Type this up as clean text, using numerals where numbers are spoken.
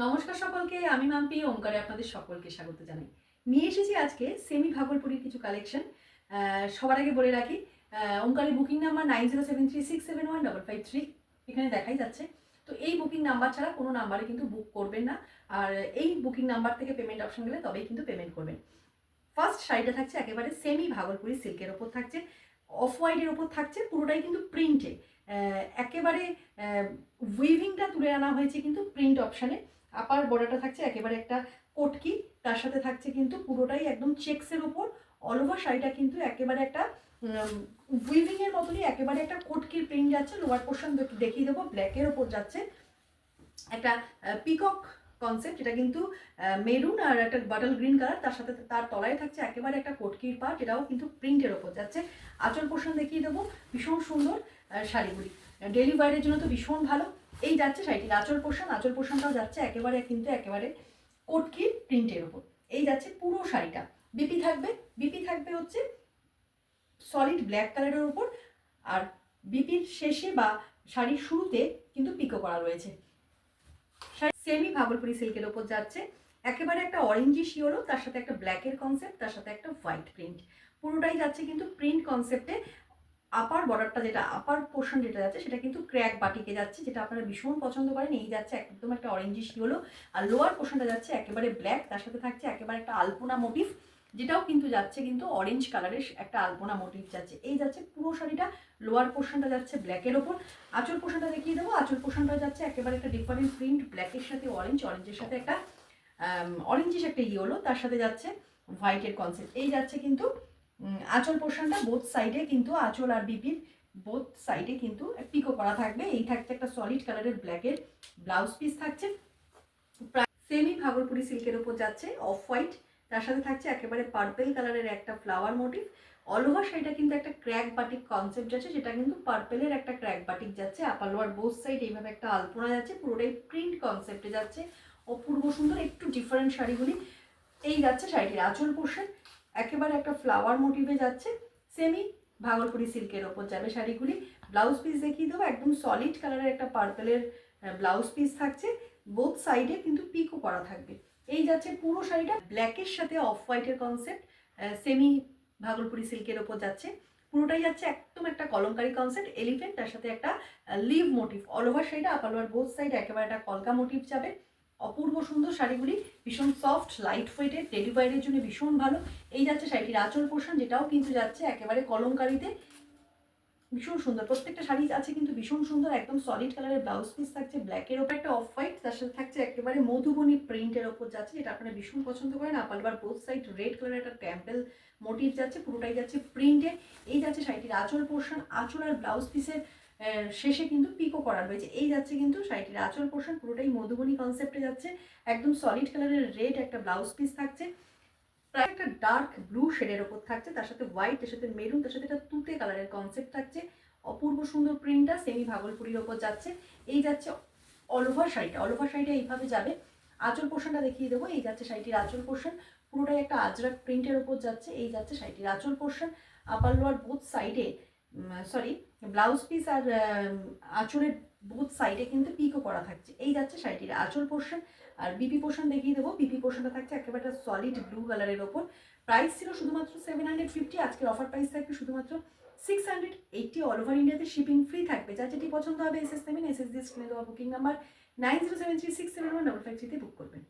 নমস্কার সকলকে, আমি মাম্পি ওমকারে আপনাদের সকলকে স্বাগত জানাই। নিয়ে এসেছি আজকে সেমি ভাগলপুরীর কিছু কালেকশন। সবার আগে বলে রাখি, ওমকারের বুকিং নাম্বার 9073671553 এখানে দেখাই যাচ্ছে। তো এই বুকিং নাম্বার ছাড়া কোনো নাম্বারে কিন্তু বুক করবেন না, আর এই বুকিং নাম্বার থেকে পেমেন্ট অপশন গেলে তবেই কিন্তু পেমেন্ট করবেন। ফার্স্ট শাড়িটা থাকছে একেবারে সেমি ভাগলপুরি সিল্কের ওপর থাকছে, অফ হোয়াইটের ওপর থাকছে, পুরোটাই কিন্তু প্রিন্টে। একেবারে উইভিংটা তুলে আনা হয়েছে কিন্তু প্রিন্ট অপশানে। আপার বর্ডারটা থাকছে একেবারে একটা কটকি, তার সাথে থাকছে কিন্তু পুরোটাই একদম চেক্সের ওপর। অল ওভার শাড়িটা কিন্তু একেবারে একটা উইভিংয়ের মতনই একেবারে একটা কটকির প্রিন্ট যাচ্ছে। লোয়ার পোর্শন দেখিয়ে দেবো, ব্ল্যাকের ওপর যাচ্ছে একটা পিকক কনসেপ্ট, যেটা কিন্তু মেরুন আর একটা বাটল গ্রিন কালার, তার সাথে তার তলায় থাকছে একেবারে একটা কটকির পাট, এটাও কিন্তু প্রিন্টের ওপর যাচ্ছে। আঁচল পোর্শন দেখিয়ে দেবো, ভীষণ সুন্দর শাড়িগুলি, ডেলি ওয়ারের জন্য তো ভীষণ ভালো। এই যাচ্ছে শাড়িটির আঁচল পোর্শন, আঁচল পোর্শনটাও যাচ্ছে একেবারে কিন্তু একেবারে কটকির প্রিন্টের ওপর। এই যাচ্ছে পুরো শাড়িটা। বিপি থাকবে, বিপি থাকবে হচ্ছে সলিড ব্ল্যাক কালারের ওপর, আর বিপির শেষে বা শাড়ির শুরুতে কিন্তু পিকো করা রয়েছে। সেমি ভাগলপুরি সিল্কের ওপর যাচ্ছে একেবারে একটা অরেঞ্জিশ ইয়েলো, তার সাথে একটা ব্ল্যাকের কনসেপ্ট, তার সাথে একটা হোয়াইট প্রিন্ট, পুরোটাই যাচ্ছে কিন্তু প্রিন্ট কনসেপ্টে। আপার বর্ডারটা যেটা আপার পোর্শন যেটা যাচ্ছে সেটা কিন্তু ক্র্যাক বাটিকে যাচ্ছে, যেটা আপনারা ভীষণ পছন্দ করেন। এই যাচ্ছে একদম একটা অরেঞ্জিশ ইয়েলো, আর লোয়ার পোর্শনটা যাচ্ছে একেবারে ব্ল্যাক, তার সাথে থাকছে একেবারে একটা আলপনা মোটিভ, যেটাও কিন্তু যাচ্ছে কিন্তু অরেঞ্জ কালারের একটা আলপনা মোটিভ যাচ্ছে। এই যাচ্ছে পুরো শাড়িটা, লোয়ার পোর্শনটা যাচ্ছে ব্ল্যাকের ওপর। আঁচল পোর্শনটা দেখিয়ে দেবো, আঁচল পোর্শনটা যাচ্ছে একেবারে একটা ডিফারেন্ট প্রিন্ট, ব্ল্যাকের সাথে অরেঞ্জ, অরেঞ্জের সাথে একটা অরেঞ্জিশ একটা ইয়েলো, তার সাথে যাচ্ছে হোয়াইটের কনসেপ্ট। এই যাচ্ছে কিন্তু আঁচল পোর্শনটা, বোথ সাইডে কিন্তু আঁচল আর বিপির বোথ সাইডে কিন্তু পিকো করা থাকবে। এই থাকছে একটা সলিড কালারের ব্ল্যাকের ব্লাউজ পিস থাকছে, সেমি ভাগলপুরি সিল্কের উপর যাচ্ছে অফ হোয়াইট, তার সাথে থাকছে একেবারে পার্পেল কালারের একটা ফ্লাওয়ার মোটিভ। অল ওভার শাড়িটা কিন্তু একটা ক্র্যাক বাটিক কনসেপ্ট যাচ্ছে, যেটা কিন্তু পার্পেলের একটা ক্র্যাক বাটিক যাচ্ছে। আপার লোয়ার বোথ সাইড এইভাবে একটা আলপনা যাচ্ছে, পুরোটাই প্রিন্ট কনসেপ্টে যাচ্ছে, অপূর্ব সুন্দর, একটু ডিফারেন্ট শাড়িগুলি। এই যাচ্ছে শাড়িটির আঁচল পোর্শন, একেবারে একটা ফ্লাওয়ার মোটিভে যাচ্ছে, সেমি ভাগলপুরি সিল্কের ওপর যাবে শাড়িগুলি। ব্লাউজ পিস দেখিয়ে দেবো, একদম সলিড কালারের একটা পার্পেলের ব্লাউজ পিস থাকছে, বোথ সাইডে কিন্তু পিকও করা থাকবে। এই যাচ্ছে পুরো শাড়িটা, ব্ল্যাকের সাথে অফ হোয়াইটের কনসেপ্ট, সেমি ভাগলপুরি সিল্কের ওপর যাচ্ছে, পুরোটাই যাচ্ছে একদম একটা কলমকারি কনসেপ্ট, এলিফেন্ট, তার সাথে একটা লিভ মোটিভ। অল ওভার শাড়িটা আপার লোয়ার বোথ সাইড একেবারে একটা কলকা মোটিভ যাবে। অপূর্ব সুন্দর শাড়িগুলি, ভীষণ সফট লাইট ওয়েটের, ডেলি ওয়ারের জন্য ভীষণ ভালো। এই যাচ্ছে শাড়িটির আঁচল পোর্শন, যেটাও কিন্তু যাচ্ছে একেবারে কলমকারিতে, ভীষণ সুন্দর। প্রত্যেকটা শাড়ি আছে কিন্তু ভীষণ সুন্দর, একদম সলিড কালারের ব্লাউজ পিস থাকছে, ব্ল্যাকের ওপর একটা অফ হোয়াইট, তার সাথে থাকছে একেবারে মধুবনী প্রিন্টের ওপর যাচ্ছে, যেটা আপনারা ভীষণ পছন্দ করেন। আপালবার বোথ সাইড রেড কালারের একটা ট্যাম্পেল মোটিভ যাচ্ছে, পুরোটাই যাচ্ছে প্রিন্টে। এই যাচ্ছে শাড়িটির আঁচল পোর্শন, আঁচল আর ব্লাউজ পিসের শেষে কিন্তু পিকো করা রয়েছে। এই যাচ্ছে কিন্তু শাড়িটির আঁচল পোর্শন, পুরোটাই মধুবনী কনসেপ্টে যাচ্ছে, একদম সলিড কালারের রেড একটা ব্লাউজ পিস থাকছে, প্রায় একটা ডার্ক ব্লু শেডের ওপর থাকছে, তার সাথে হোয়াইট, তার সাথে মেরুন, তার সাথে একটা তুতে কালারের কনসেপ্ট থাকছে। অপূর্ব সুন্দর প্রিন্টটা সেমি ভাগলপুরির ওপর যাচ্ছে। এই যাচ্ছে অল ওভার শাড়িটা, অল ওভার শাড়িটা এইভাবে যাবে। আঁচল পোর্শনটা দেখিয়ে দেবো, এই যাচ্ছে শাড়িটির আঁচল পোর্শন, পুরোটাই একটা আজরাক প্রিন্টের ওপর যাচ্ছে। এই যাচ্ছে শাড়িটির আঁচল পোর্শন, আপার লোয়ার বোথ সাইডে সরি ব্লাউজ পিস আর আঁচলের বোথ সাইডে কিন্তু পিকও করা থাকছে। এই যাচ্ছে শাড়িটির আঁচল পোর্শন। আর বিপি পোর্শন দেখিয়ে দেবো, বিপি পোর্শনটা থাকছে একেবারে সলিড ব্লু কালারের ওপর। প্রাইস ছিল শুধুমাত্র 750, আজকের অফার প্রাইস থাকবে শুধুমাত্র 680। অল ওভার ইন্ডিয়াতে শিপিং ফ্রি থাকবে। যার যেটি পছন্দ হবে এসএস নেবেন, এসএস দিয়ে স্ক্রিনে দেওয়া বুকিং নাম্বার 9073671553 বুক করবেন।